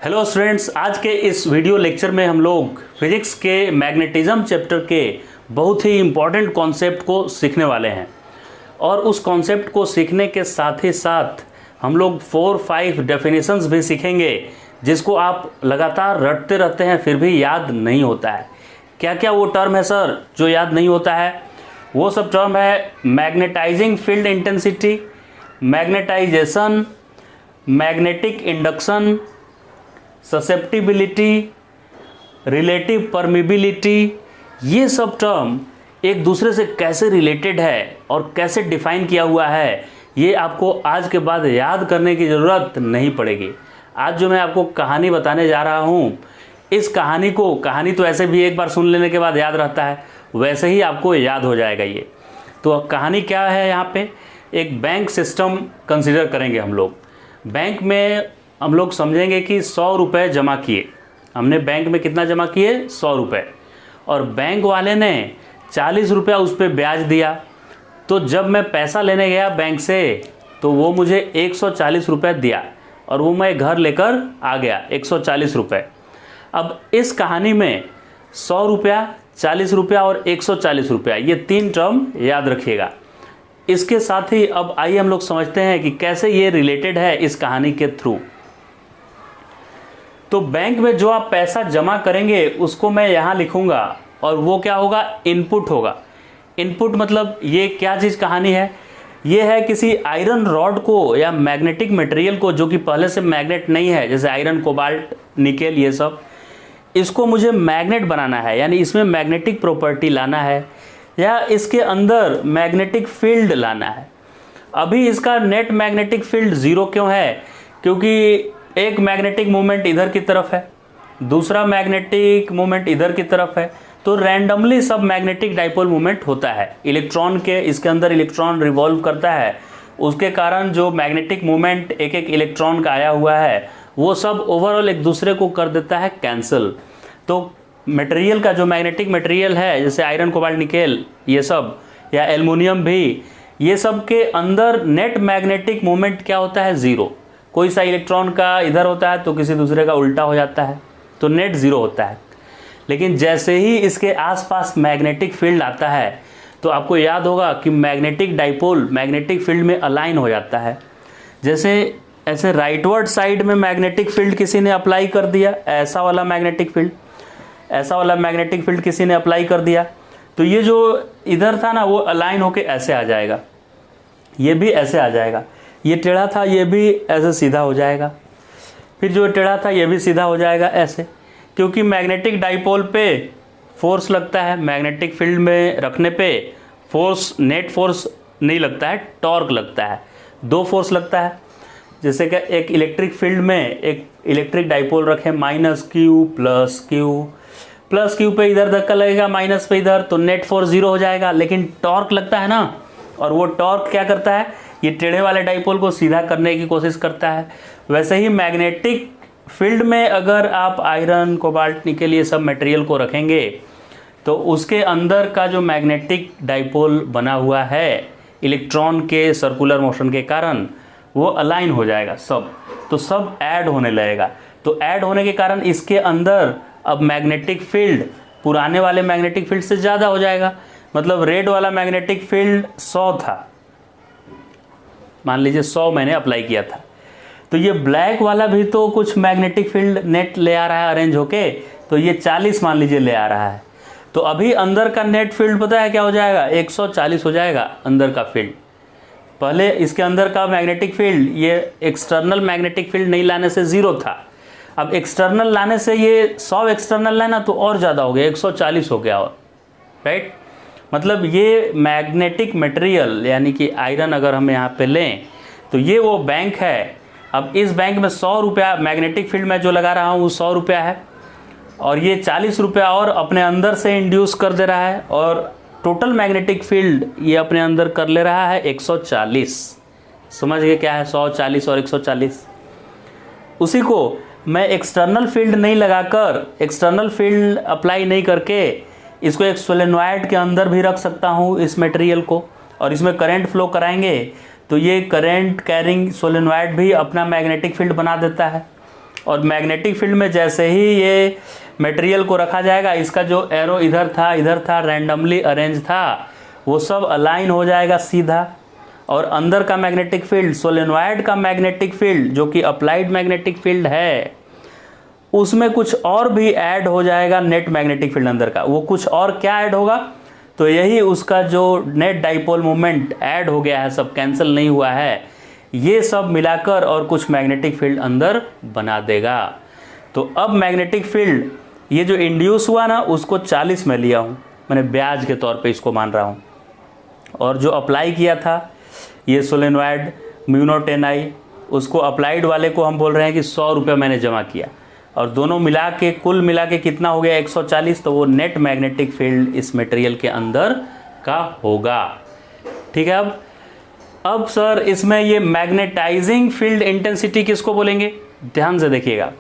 Hello students, आज के इस वीडियो लेक्चर में हम लोग फिजिक्स के मैग्नेटिज्म चैप्टर के बहुत ही इम्पॉर्टेंट कॉन्सेप्ट को सीखने वाले हैं। और उस कॉन्सेप्ट को सीखने के साथ ही साथ हम लोग 4-5 डेफिनेशंस भी सीखेंगे जिसको आप लगातार रटते रहते हैं फिर भी याद नहीं होता है। क्या क्या वो टर्म है सर जो याद नहीं होता है? वो सब टर्म है magnetising field intensity, magnetisation, magnetic induction, susceptibility, relative permeability. ये सब टर्म एक दूसरे से कैसे रिलेटेड है और कैसे डिफाइन किया हुआ है, ये आपको आज के बाद याद करने की ज़रूरत नहीं पड़ेगी। आज जो मैं आपको कहानी बताने जा रहा हूँ, इस कहानी तो ऐसे भी एक बार सुन लेने के बाद याद रहता है, वैसे ही आपको याद हो जाएगा ये। तो कहानी क्या है, यहाँ पे एक बैंक सिस्टम कंसिडर करेंगे हम लोग। बैंक में हम लोग समझेंगे कि 100 रुपये जमा किए हमने। बैंक में कितना जमा किए? 100 रुपये। और बैंक वाले ने 40 रुपया उस पर ब्याज दिया। तो जब मैं पैसा लेने गया बैंक से तो वो मुझे 140 रुपये दिया और वो मैं घर लेकर आ गया 140 रुपये। अब इस कहानी में 100 रुपया, 40 रुपया और 140 रुपया, ये 3 टर्म याद रखिएगा। इसके साथ ही अब आइए हम लोग समझते हैं कि कैसे ये रिलेटेड है इस कहानी के थ्रू। तो बैंक में जो आप पैसा जमा करेंगे उसको मैं यहाँ लिखूंगा और वो क्या होगा? इनपुट होगा। इनपुट मतलब ये क्या चीज़ कहानी है? ये है किसी आयरन रॉड को या मैग्नेटिक मटेरियल को जो कि पहले से मैग्नेट नहीं है, जैसे आयरन, कोबाल्ट, निकेल, ये सब, इसको मुझे मैग्नेट बनाना है, यानी इसमें मैग्नेटिक प्रॉपर्टी लाना है या इसके अंदर मैग्नेटिक फील्ड लाना है। अभी इसका नेट मैग्नेटिक फील्ड 0 क्यों है? क्योंकि एक मैग्नेटिक मूवमेंट इधर की तरफ है, दूसरा मैग्नेटिक मूवमेंट इधर की तरफ है, तो रैंडमली सब मैग्नेटिक डाइपोल मूवमेंट होता है। इलेक्ट्रॉन के इसके अंदर इलेक्ट्रॉन रिवॉल्व करता है, उसके कारण जो मैग्नेटिक मूवमेंट एक एक इलेक्ट्रॉन का आया हुआ है वो सब ओवरऑल एक दूसरे को कर देता है कैंसिल। तो मटेरियल का जो मैग्नेटिक मटेरियल है, जैसे आयरन, कोबाल्ट, निकेल, ये सब, या एल्युमिनियम भी, ये सब के अंदर नेट मैग्नेटिक मूवमेंट क्या होता है? 0। कोई सा इलेक्ट्रॉन का इधर होता है तो किसी दूसरे का उल्टा हो जाता है, तो नेट 0 होता है। लेकिन जैसे ही इसके आसपास मैग्नेटिक फील्ड आता है तो आपको याद होगा कि मैग्नेटिक डाइपोल मैग्नेटिक फील्ड में अलाइन हो जाता है। जैसे ऐसे राइटवर्ड साइड में मैग्नेटिक फील्ड किसी ने अप्लाई कर दिया, ऐसा वाला मैग्नेटिक फील्ड किसी ने अप्लाई कर दिया, तो ये जो इधर था ना वो अलाइन होके ऐसे आ जाएगा, ये भी ऐसे आ जाएगा। ये टेढ़ा था, ये भी ऐसे सीधा हो जाएगा, फिर जो टेढ़ा था ये भी सीधा हो जाएगा ऐसे, क्योंकि मैग्नेटिक डाइपोल पे फोर्स लगता है। मैग्नेटिक फील्ड में रखने पे फोर्स, नेट फोर्स नहीं लगता है, टॉर्क लगता है। 2 फोर्स लगता है। जैसे कि एक इलेक्ट्रिक फील्ड में एक इलेक्ट्रिक डाइपोल रखें, -Q प्लस Q पे इधर धक्का लगेगा, माइनस पे इधर, तो नेट फोर्स 0 हो जाएगा। लेकिन टॉर्क लगता है ना, और वो टॉर्क क्या करता है? ये टेढ़े वाले डाइपोल को सीधा करने की कोशिश करता है। वैसे ही मैग्नेटिक फील्ड में अगर आप आयरन, कोबाल्ट, निकेल, ये सब मटेरियल को रखेंगे तो उसके अंदर का जो मैग्नेटिक डाइपोल बना हुआ है इलेक्ट्रॉन के सर्कुलर मोशन के कारण, वो अलाइन हो जाएगा सब, तो सब ऐड होने लगेगा। तो ऐड होने के कारण इसके अंदर अब मैग्नेटिक फील्ड पुराने वाले मैग्नेटिक फील्ड से ज़्यादा हो जाएगा। मतलब रेड वाला मैग्नेटिक फील्ड 100 था, मान लीजिए 100 मैंने अप्लाई किया था, तो ये ब्लैक वाला भी तो कुछ मैग्नेटिक फील्ड नेट ले आ रहा है अरेंज होके, तो ये 40 मान लीजिए ले आ रहा है। तो अभी अंदर का नेट फील्ड पता है क्या हो जाएगा? 140 हो जाएगा अंदर का फील्ड। पहले इसके अंदर का मैग्नेटिक फील्ड, ये एक्सटर्नल मैग्नेटिक फील्ड नहीं लाने से 0 था, अब एक्सटर्नल लाने से ये 100 एक्सटर्नल लाना तो और ज़्यादा हो गया, 140 हो गया, और राइट। मतलब ये मैग्नेटिक मटेरियल यानी कि आयरन अगर हम यहाँ पे लें तो ये वो बैंक है। अब इस बैंक में 100 रुपया मैग्नेटिक फील्ड में जो लगा रहा हूँ वो 100 रुपया है, और ये 40 रुपया और अपने अंदर से इंड्यूस कर दे रहा है, और टोटल मैग्नेटिक फील्ड ये अपने अंदर कर ले रहा है 140। समझ गए क्या है 100, 40 और 140? उसी को मैं एक्सटर्नल फील्ड नहीं लगाकर, एक्सटर्नल फील्ड अप्लाई नहीं करके, इसको एक सोलेनॉइड के अंदर भी रख सकता हूँ इस मटेरियल को, और इसमें करंट फ्लो कराएंगे तो ये करंट कैरिंग सोलेनॉइड भी अपना मैग्नेटिक फील्ड बना देता है। और मैग्नेटिक फील्ड में जैसे ही ये मटेरियल को रखा जाएगा, इसका जो एरो इधर था रैंडमली अरेंज था, वो सब अलाइन हो जाएगा सीधा। और अंदर का मैग्नेटिक फील्ड, सोलेनॉइड का मैग्नेटिक फील्ड जो कि अप्लाइड मैग्नेटिक फील्ड है, उसमें कुछ और भी ऐड हो जाएगा नेट मैग्नेटिक फील्ड अंदर का। वो कुछ और क्या ऐड होगा, तो यही उसका जो नेट डाइपोल मोमेंट ऐड हो गया है, सब कैंसिल नहीं हुआ है, ये सब मिलाकर और कुछ मैग्नेटिक फील्ड अंदर बना देगा। तो अब मैग्नेटिक फील्ड ये जो इंड्यूस हुआ ना, उसको 40 में लिया हूँ, मैंने ब्याज के तौर पे इसको मान रहा हूँ। और जो अप्लाई किया था ये सोलेनॉइड μ0 Ni, उसको अप्लाइड वाले को हम बोल रहे हैं कि 100 रुपये मैंने जमा किया, और दोनों मिला के कुल मिला के कितना हो गया 140। तो वो नेट मैग्नेटिक फील्ड इस मटेरियल के अंदर का होगा। ठीक है। अब सर इसमें ये मैग्नेटाइजिंग फील्ड इंटेंसिटी किसको बोलेंगे, ध्यान से देखिएगा।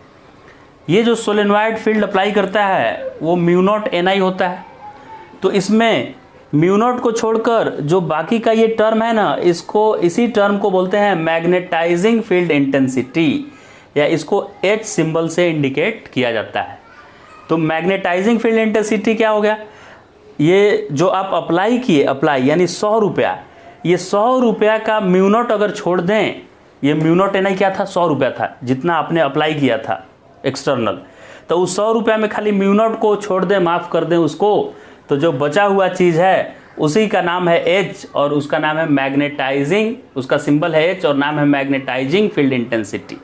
ये जो सोलेनॉइड फील्ड अप्लाई करता है वो μ0 Ni होता है। तो इसमें μ0 को छोड़कर जो बाकी का ये टर्म है ना, इसको, इसी टर्म को बोलते हैं मैग्नेटाइजिंग फील्ड इंटेंसिटी, या इसको H सिंबल से इंडिकेट किया जाता है। तो मैग्नेटाइजिंग फील्ड इंटेंसिटी क्या हो गया, ये जो आप अप्लाई किए, अप्लाई यानी 100 रुपया, ये 100 रुपया का μ0 अगर छोड़ दें, ये μ0 Ni क्या था, 100 रुपया था जितना आपने अप्लाई किया था एक्सटर्नल, तो उस 100 रुपया में खाली μ0 को छोड़ दें, माफ़ कर दें उसको, तो जो बचा हुआ चीज़ है उसी का नाम है H, और उसका नाम है मैग्नेटाइजिंग, उसका सिंबल है H और नाम है मैग्नेटाइजिंग फील्ड इंटेंसिटी।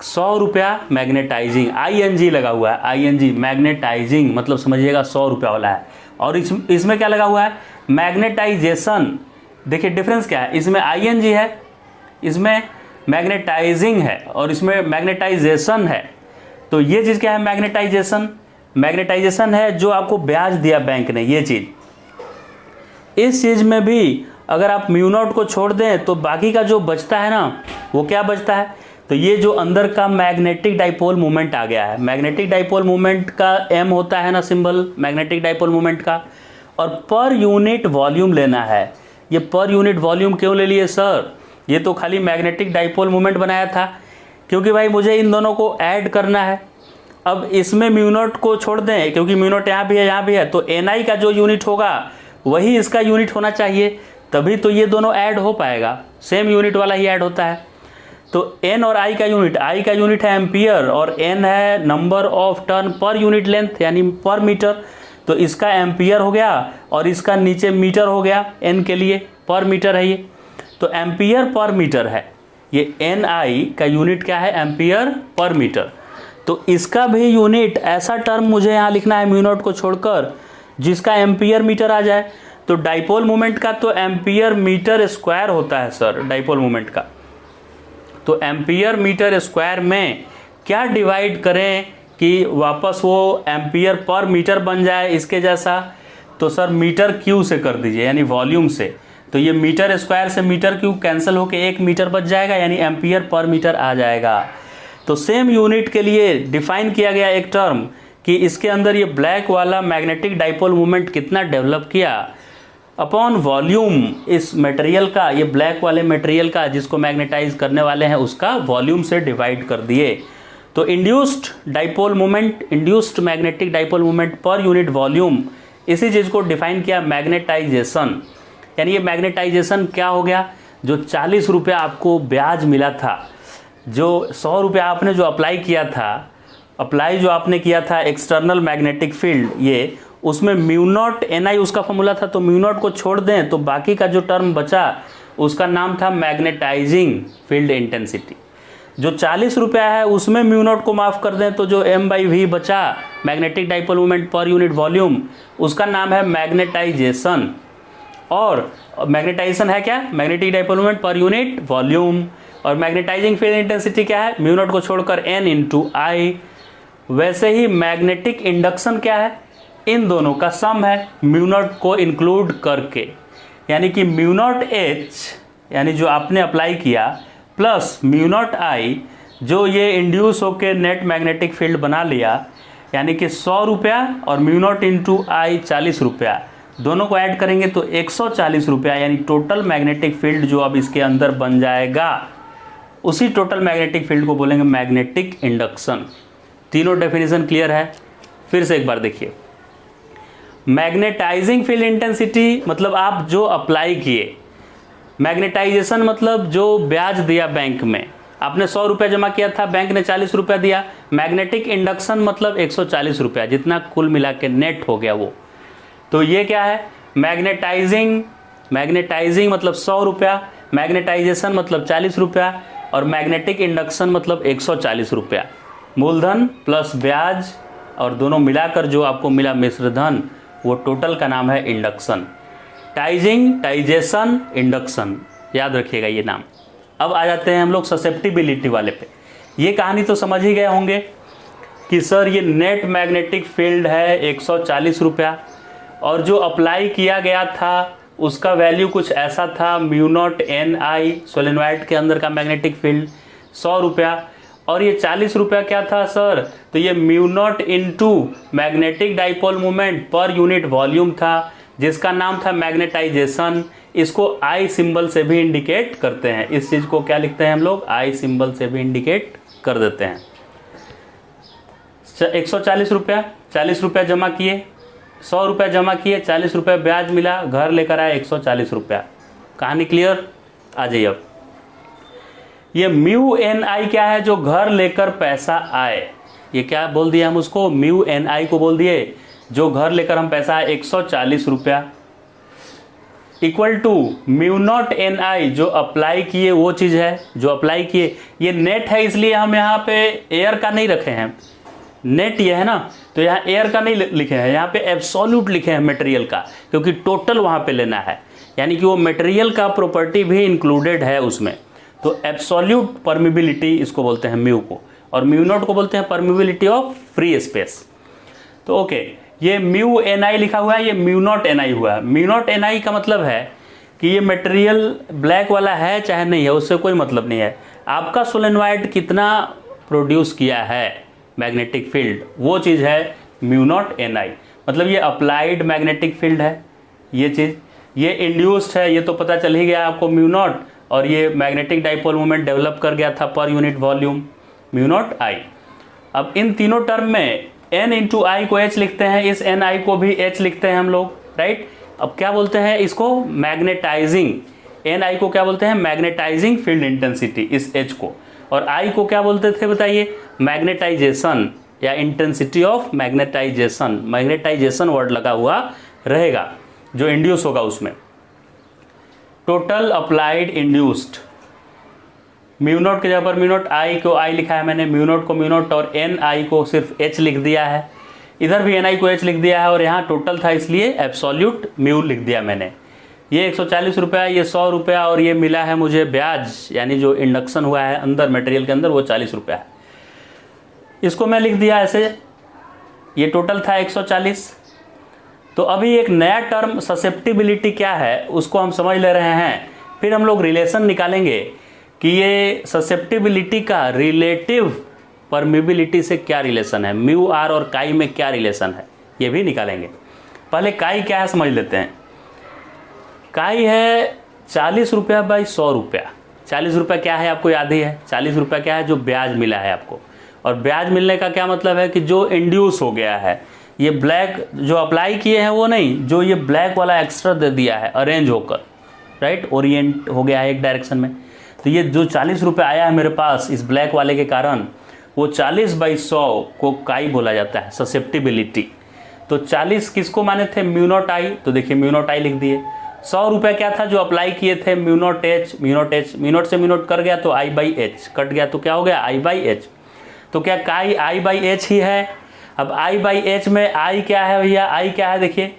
100 रुपया मैग्नेटाइजिंग, ING लगा हुआ है, ING मैग्नेटाइजिंग, मतलब समझिएगा 100 रुपया वाला है। और इसमें क्या लगा हुआ है, मैग्नेटाइजेशन। देखिए डिफरेंस क्या है, इसमें ING है, इसमें मैग्नेटाइजिंग है, और इसमें मैग्नेटाइजेशन है। तो ये चीज़ क्या है, मैग्नेटाइजेशन, मैग्नेटाइजेशन है जो आपको ब्याज दिया बैंक ने, ये चीज़। इस चीज़ में भी अगर आप μ0 को छोड़ दें तो बाकी का जो बचता है ना, वो क्या बचता है, तो ये जो अंदर का मैग्नेटिक डाइपोल मोमेंट आ गया है। मैग्नेटिक डाइपोल मोमेंट का M होता है ना सिंबल, मैग्नेटिक डाइपोल मोमेंट का, और पर यूनिट वॉल्यूम लेना है। ये पर यूनिट वॉल्यूम क्यों ले लिए सर, ये तो खाली मैग्नेटिक डाइपोल मोमेंट बनाया था, क्योंकि भाई मुझे इन दोनों को ऐड करना है। अब इसमें μ0 को छोड़ दें, क्योंकि μ0 यहाँ भी है, यहाँ भी है, तो Ni का जो यूनिट होगा वही इसका यूनिट होना चाहिए, तभी तो ये दोनों ऐड हो पाएगा, सेम यूनिट वाला ही ऐड होता है। तो N और I का यूनिट है एम्पियर, और N है number of turn per unit length यानी पर मीटर, तो इसका एम्पियर हो गया और इसका नीचे मीटर हो गया, N के लिए पर मीटर है ये, तो एम्पियर पर मीटर है। ये Ni का यूनिट क्या है, एम्पियर पर मीटर। तो इसका भी यूनिट, ऐसा टर्म मुझे यहाँ लिखना है μ0 को छोड़कर जिसका एम्पियर मीटर आ जाए। तो डाइपोल मोमेंट का तो एम्पियर मीटर स्क्वायर होता है सर, डाइपोल मोमेंट का। तो एम्पियर मीटर स्क्वायर में क्या डिवाइड करें कि वापस वो एम्पियर पर मीटर बन जाए इसके जैसा, तो सर मीटर क्यू से कर दीजिए, यानी वॉल्यूम से। तो ये मीटर स्क्वायर से मीटर क्यू कैंसिल होके 1 मीटर बच जाएगा, यानी एम्पियर पर मीटर आ जाएगा। तो सेम यूनिट के लिए डिफाइन किया गया एक टर्म कि इसके अंदर ये ब्लैक वाला मैग्नेटिक डाइपोल मोमेंट कितना डेवलप किया अपॉन वॉल्यूम इस मटेरियल का, ये ब्लैक वाले मटेरियल का जिसको मैग्नेटाइज करने वाले हैं उसका वॉल्यूम से डिवाइड कर दिए। तो induced dipole moment, induced magnetic dipole moment पर यूनिट वॉल्यूम, इसी चीज़ को डिफाइन किया मैग्नेटाइजेशन। यानी ये मैग्नेटाइजेशन क्या हो गया, जो 40 रुपया आपको ब्याज मिला था, जो 100 रुपया आपने जो अप्लाई किया था, अप्लाई जो आपने किया था एक्सटर्नल मैग्नेटिक फील्ड, ये उसमें μ0 Ni उसका फॉर्मूला था, तो μ0 को छोड़ दें तो बाकी का जो टर्म बचा उसका नाम था मैग्नेटाइजिंग फील्ड इंटेंसिटी। जो 40 रुपया है उसमें μ0 को माफ़ कर दें तो जो M/V बचा मैग्नेटिक डाइपोल मोमेंट पर यूनिट वॉल्यूम, उसका नाम है मैग्नेटाइजेशन। और मैग्नेटाइजेशन है क्या, मैग्नेटिक डाइपोल मोमेंट पर यूनिट वॉल्यूम। और मैग्नेटाइजिंग फील्ड इंटेंसिटी क्या है, μ0 को छोड़कर N/I। वैसे ही मैग्नेटिक इंडक्शन क्या है, इन दोनों का सम है μ0 को इंक्लूड करके, यानी कि μ0H यानी जो आपने अप्लाई किया प्लस μ0I जो ये इंड्यूस होके नेट मैग्नेटिक फील्ड बना लिया, यानी कि 100 रुपया और μ0 × I 40 रुपया, दोनों को ऐड करेंगे तो 140 रुपया, यानी टोटल मैग्नेटिक फील्ड जो अब इसके अंदर बन जाएगा उसी टोटल मैग्नेटिक फील्ड को बोलेंगे मैग्नेटिक इंडक्शन। तीनों डेफिनेशन क्लियर है? फिर से एक बार देखिए, मैग्नेटाइजिंग फील्ड इंटेंसिटी मतलब आप जो अप्लाई किए, मैग्नेटाइजेशन मतलब जो ब्याज दिया बैंक में, आपने 100 रुपया जमा किया था, बैंक ने 40 रुपया दिया। मैग्नेटिक इंडक्शन मतलब 140 रुपया, जितना कुल मिला के नेट हो गया वो। तो ये क्या है, मैग्नेटाइजिंग मतलब 100 रुपया, मैग्नेटाइजेशन मतलब 40 रुपया, और मैग्नेटिक इंडक्शन मतलब 140 रुपया। मूलधन प्लस ब्याज और दोनों मिलाकर जो आपको मिला मिश्र धन, वो टोटल का नाम है इंडक्शन। टाइजेशन, इंडक्शन, याद रखिएगा ये नाम। अब आ जाते हैं हम लोग ससेप्टिबिलिटी वाले पे। ये कहानी तो समझ ही गए होंगे कि सर ये नेट मैग्नेटिक फील्ड है 140 रुपया, और जो अप्लाई किया गया था उसका वैल्यू कुछ ऐसा था, म्यू नॉट एन आई, सोलेनॉइड के अंदर का मैग्नेटिक फील्ड 100 रुपया, और ये 40 रुपया क्या था सर, तो ये mu naught into magnetic dipole moment पर यूनिट वॉल्यूम था, जिसका नाम था मैग्नेटाइजेशन। इसको आई सिंबल से भी इंडिकेट करते हैं। इस चीज को क्या लिखते हैं हम लोग, आई सिंबल से भी इंडिकेट कर देते हैं। 140 रुपया, 40 रुपया जमा किए, 100 रुपया जमा किए, 40 रुपया ब्याज मिला, घर लेकर आए 140 रुपया। कहानी क्लियर? आ जाइए अब। ये म्यू एन आई क्या है, जो घर लेकर पैसा आए। ये क्या बोल दिया हम उसको, म्यू एन आई को बोल दिए, जो घर लेकर हम पैसा आए 140 रुपया, equal to mu naught n I, जो अप्लाई किए वो चीज है, जो अप्लाई किए। ये नेट है इसलिए हम यहाँ पे एयर का नहीं रखे हैं, नेट ये है ना, तो यहाँ एयर का नहीं लिखे हैं, यहाँ पे एब्सोल्यूट लिखे हैं मटेरियल का, क्योंकि टोटल वहाँ पे लेना है, यानी कि वो मटेरियल का प्रॉपर्टी भी इंक्लूडेड है उसमें। तो एब्सोल्यूट परमिबिलिटी इसको बोलते हैं म्यू को, और म्यू नॉट को बोलते हैं परमिबिलिटी ऑफ फ्री स्पेस। तो ओके, ये म्यू एन आई लिखा हुआ है, ये म्यू नॉट एन आई हुआ है। म्यू नॉट एन आई का मतलब है कि ये मटेरियल ब्लैक वाला है चाहे नहीं है, उससे कोई मतलब नहीं है। आपका सोलेनॉइड कितना प्रोड्यूस किया है मैग्नेटिक फील्ड, वो चीज़ है म्यू नॉट एन आई। मतलब ये अप्लाइड मैग्नेटिक फील्ड है ये चीज़, ये इंड्यूस्ड है, ये तो पता चल ही गया आपको म्यू नॉट, और ये मैग्नेटिक डाइपोल मोमेंट डेवलप कर गया था पर unit volume mu naught I. अब इन तीनों टर्म में n इंटू आई को h लिखते हैं, इस n आई को भी h लिखते हैं हम लोग, राइट। अब क्या बोलते हैं इसको, मैग्नेटाइजिंग, n आई को क्या बोलते हैं, मैग्नेटाइजिंग फील्ड इंटेंसिटी, इस h को, और I को क्या बोलते थे बताइए, मैग्नेटाइजेशन या intensity of magnetization. Magnetization word लगा हुआ रहेगा जो इंड्यूस होगा उसमें। Total applied induced, mu naught के जगह पर म्यू नॉट, आई को आई लिखा है मैंने, म्यू नॉट को म्यू नॉट, और एन आई को सिर्फ एच लिख दिया है, इधर भी एन आई को एच लिख दिया है, और यहाँ टोटल था इसलिए एब्सोल्यूट म्यू लिख दिया मैंने। ये 140 रुपया, ये 100 रुपया, और ये मिला है मुझे ब्याज, यानी जो इंडक्शन हुआ है अंदर मटेरियल के अंदर, वो 40 रुपया है। इसको मैं लिख दिया ऐसे, ये टोटल था 140। तो अभी एक नया टर्म ससेप्टिबिलिटी क्या है उसको हम समझ ले रहे हैं, फिर हम लोग रिलेशन निकालेंगे कि ये ससेप्टिबिलिटी का रिलेटिव परमिबिलिटी से क्या रिलेशन है, म्यू आर और काई में क्या रिलेशन है, ये भी निकालेंगे। पहले काई क्या है समझ लेते हैं। काई है 40 रुपया बाई 100 रुपया। 40 रुपया क्या है आपको याद ही है, 40 रुपया क्या है, जो ब्याज मिला है आपको। और ब्याज मिलने का क्या मतलब है कि जो इंड्यूस हो गया है, ये ब्लैक जो अप्लाई किए हैं वो नहीं, जो ये ब्लैक वाला एक्स्ट्रा दे दिया है अरेंज होकर, राइट, ओरिएंट हो गया है एक डायरेक्शन में। तो ये जो 40 रुपये आया है मेरे पास इस ब्लैक वाले के कारण, वो 40 बाई 100 को काई बोला जाता है, ससेप्टिबिलिटी। तो 40 किसको माने थे, म्यू नॉट आई, तो देखिए म्यू नॉट आई लिख दिए। 100 रुपये क्या था जो अप्लाई किए थे, mu naught H, mu naught H, mu naught से म्यू नॉट कर गया तो आई बाई एच कट गया, तो क्या हो गया आई बाई एच। तो क्या काई आई बाई एच ही है। अब आई बाई एच में आई क्या है भैया, आई क्या है देखिए,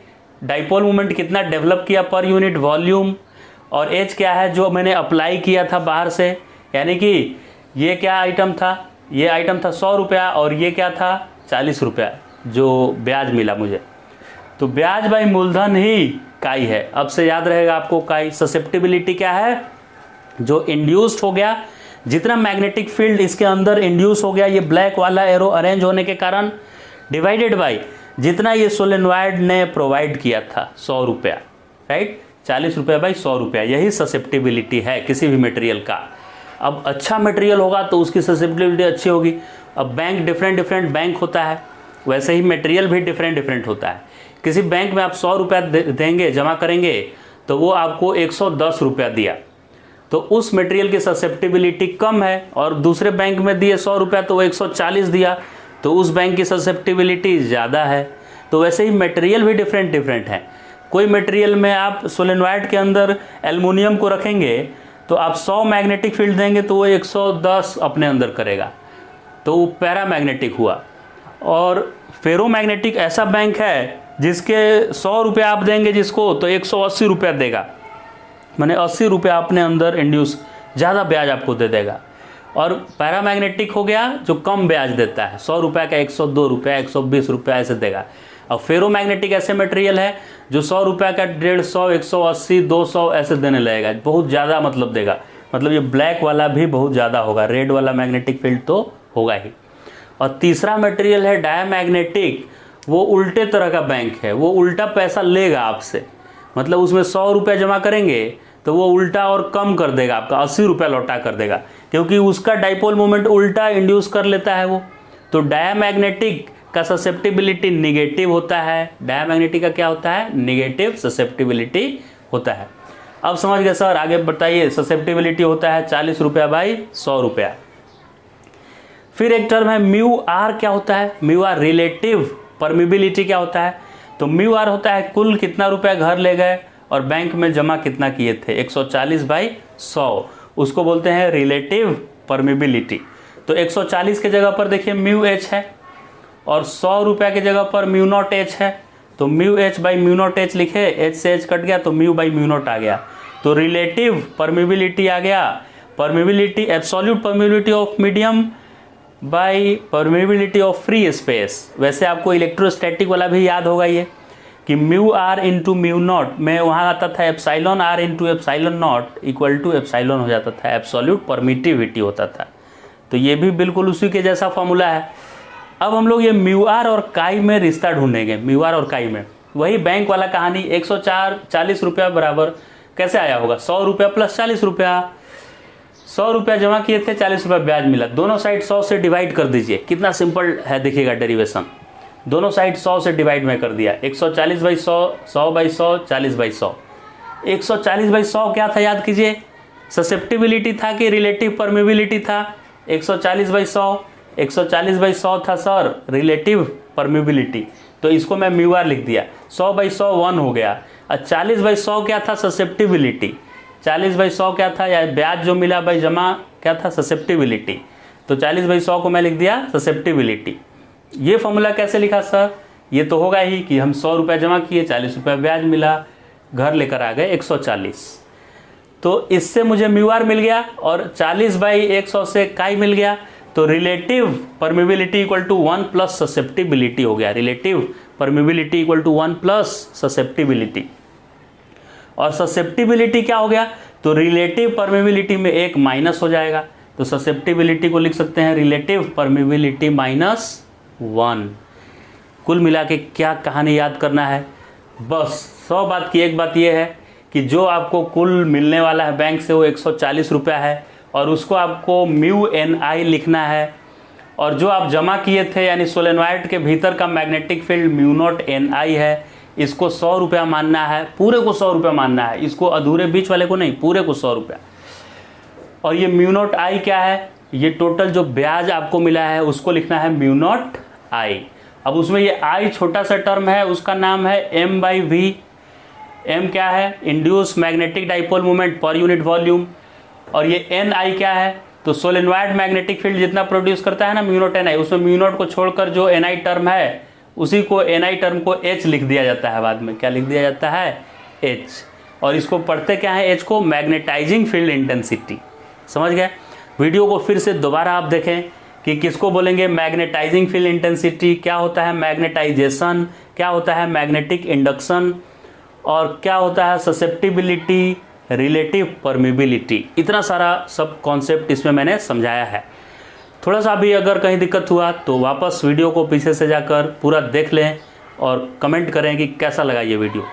डाइपोल मोमेंट कितना डेवलप किया पर यूनिट वॉल्यूम, और एच क्या है जो मैंने अप्लाई किया था बाहर से, यानी कि ये क्या आइटम था, ये आइटम था 100 रुपया, और ये क्या था 40 रुपया जो ब्याज मिला मुझे। तो ब्याज बाई मूलधन ही काई है। अब से याद रहेगा आपको काई। ससेप्टिबिलिटी क्या है, जो इंड्यूस्ड हो गया, जितना मैग्नेटिक फील्ड इसके अंदर इंड्यूस हो गया ये ब्लैक वाला एरो अरेंज होने के कारण, डिवाइडेड बाई जितना ये सोलेनॉइड ने प्रोवाइड किया था 100 रुपया, राइट, 40 रुपया बाई 100 रुपया, यही ससेप्टिबिलिटी है किसी भी मटेरियल का। अब अच्छा मटेरियल होगा तो उसकी ससेप्टिबिलिटी अच्छी होगी। अब बैंक डिफरेंट बैंक होता है, वैसे ही मटेरियल भी डिफरेंट होता है। किसी बैंक में आप 100 रुपया देंगे, जमा करेंगे, तो वो आपको 110 रुपया दिया, तो उस मटेरियल की ससेप्टिबिलिटी कम है। और दूसरे बैंक में दिए 100 रुपया तो वो 140 दिया, तो उस बैंक की ससेप्टिबिलिटी ज़्यादा है। तो वैसे ही मटेरियल भी डिफरेंट है। कोई मटेरियल में आप सोलेनॉइड के अंदर एल्युमिनियम को रखेंगे तो आप 100 मैग्नेटिक फील्ड देंगे तो वो 110 अपने अंदर करेगा, तो वो पैरामैग्नेटिक हुआ। और फेरोमैग्नेटिक ऐसा बैंक है जिसके 100 रुपया आप देंगे जिसको, तो 180 रुपया देगा, माने 80 रुपया अपने अंदर इंड्यूस, ज़्यादा ब्याज आपको दे देगा। और पैरामैग्नेटिक हो गया जो कम ब्याज देता है, 100 रुपया का 102 रुपया, 120 रुपया ऐसे देगा। और फेरोमैग्नेटिक ऐसे मटेरियल है जो 100 रुपया का 150, 180, 200 ऐसे देने लगेगा, बहुत ज़्यादा मतलब देगा। मतलब ये ब्लैक वाला भी बहुत ज़्यादा होगा, रेड वाला मैग्नेटिक फील्ड तो होगा ही। और तीसरा मटेरियल है डायमैग्नेटिक, वो उल्टे तरह का बैंक है, वो उल्टा पैसा लेगा आपसे। मतलब उसमें 100 रुपया जमा करेंगे तो वो उल्टा और कम कर देगा, आपका 80 रुपया लौटा कर देगा, क्योंकि उसका डाइपोल मोमेंट उल्टा इंड्यूस कर लेता है वो। तो डायमैग्नेटिक का ससेप्टिबिलिटी निगेटिव होता है। डायमैग्नेटिक का क्या होता है? निगेटिव ससेप्टिबिलिटी होता है। अब समझ गए सर, आगे बताइए। ससेप्टिबिलिटी होता है 40 रुपया बाई 100 रुपया। फिर एक टर्म है म्यू आर। क्या होता है म्यू आर? रिलेटिव परमिबिलिटी क्या होता है? तो म्यू आर होता है कुल कितना रुपया घर ले गए और बैंक में जमा कितना किए थे, 140 बाई 100, उसको बोलते हैं रिलेटिव परमिबिलिटी। तो 140 के जगह पर देखिए म्यू एच है और 100 रुपया के जगह पर म्यू नॉट एच है, तो mu H by mu naught H लिखे, एच से एच कट गया तो म्यू बाई म्यू नॉट आ गया। तो रिलेटिव परमिबिलिटी आ गया, permeability absolute permeability of medium by permeability of free space. वैसे आपको इलेक्ट्रोस्टैटिक वाला भी याद होगा ये कि mu R into mu naught में वहाँ आता था epsilon R into epsilon naught equal to epsilon हो जाता था, एब्सोल्यूट परमिटिविटी होता था। तो ये भी बिल्कुल उसी के जैसा फॉर्मूला है। अब हम लोग ये म्यू आर और काई में रिश्ता ढूंढेंगे। म्यू आर और काई में वही बैंक वाला कहानी, 140 रुपया बराबर कैसे आया होगा? 100 रुपया प्लस 40 रुपया। 100 रुपया जमा किए थे, 40 रुपया ब्याज मिला, दोनों साइड 100 से डिवाइड कर दीजिए। कितना सिंपल है देखिएगा डेरिवेशन, दोनों साइड 100 से डिवाइड में कर दिया। 140 बाई 100, 100 बाई 100, 40 बाई 100। 140 बाई 100 क्या था याद कीजिए? ससेप्टिबिलिटी था कि रिलेटिव परमिबिलिटी था? 140 बाई 100, 140 बाई 100 था सर रिलेटिव परमिबिलिटी, तो इसको मैं म्यू आर लिख दिया। 100 बाई 100 1 हो गया। और 40 बाई 100 क्या था? ससेप्टिबिलिटी। 40 बाई 100 क्या था? या ब्याज जो मिला बाई जमा क्या था? ससेप्टिबिलिटी। तो 40 बाई 100 को मैं लिख दिया ससेप्टिबिलिटी। ये फॉर्मूला कैसे लिखा सर? ये तो होगा ही कि हम 100 रुपया जमा किए, 40 रुपया ब्याज मिला, घर लेकर आ गए 140, तो इससे मुझे म्यू आर मिल गया और 40 बाई 100 से काई मिल गया। तो relative permeability equal to 1 plus susceptibility हो गया। Relative permeability equal to 1 plus susceptibility. और ससेप्टिबिलिटी क्या हो गया? तो रिलेटिव परमिबिलिटी में एक माइनस हो जाएगा, तो ससेप्टिबिलिटी को लिख सकते हैं रिलेटिव परमिबिलिटी -1। कुल मिला के क्या कहानी याद करना है? बस 100 बात की एक बात यह है कि जो आपको कुल मिलने वाला है बैंक से वो 140 रुपया है और उसको आपको म्यू एन आई लिखना है। और जो आप जमा किए थे यानी सोलेनॉइड के भीतर का magnetic field mu naught n I है, इसको 100 रुपया मानना है, पूरे को 100 रुपया मानना है, इसको अधूरे बीच वाले को नहीं, पूरे को 100 रुपया। और ये म्यू नॉट आई क्या है? ये टोटल जो ब्याज आपको मिला है उसको लिखना है म्यू नॉट आई। अब उसमें ये आई छोटा सा टर्म है, उसका नाम है एम बाई वी। एम क्या है? इंड्यूस मैग्नेटिक डाइपोल मोमेंट पर यूनिट वॉल्यूम। और ये एन आई क्या है? तो सोलेनॉइड मैग्नेटिक फील्ड जितना प्रोड्यूस करता है ना म्यू नॉट एन आई, उसमें म्यू नॉट को छोड़कर जो एन आई टर्म है उसी को एन आई टर्म को एच लिख दिया जाता है बाद में। क्या लिख दिया जाता है? एच। और इसको पढ़ते क्या है एच को? Magnetizing field intensity. समझ गए? वीडियो को फिर से दोबारा आप देखें कि किसको बोलेंगे मैग्नेटाइजिंग फील्ड इंटेंसिटी, क्या होता है मैग्नेटाइजेशन, क्या होता है मैग्नेटिक इंडक्शन, और क्या होता है ससेप्टिबिलिटी, रिलेटिव परमिबिलिटी। इतना सारा सब कॉन्सेप्ट इसमें मैंने समझाया है। थोड़ा सा भी अगर कहीं दिक्कत हुआ तो वापस वीडियो को पीछे से जाकर पूरा देख लें और कमेंट करें कि कैसा लगा ये वीडियो।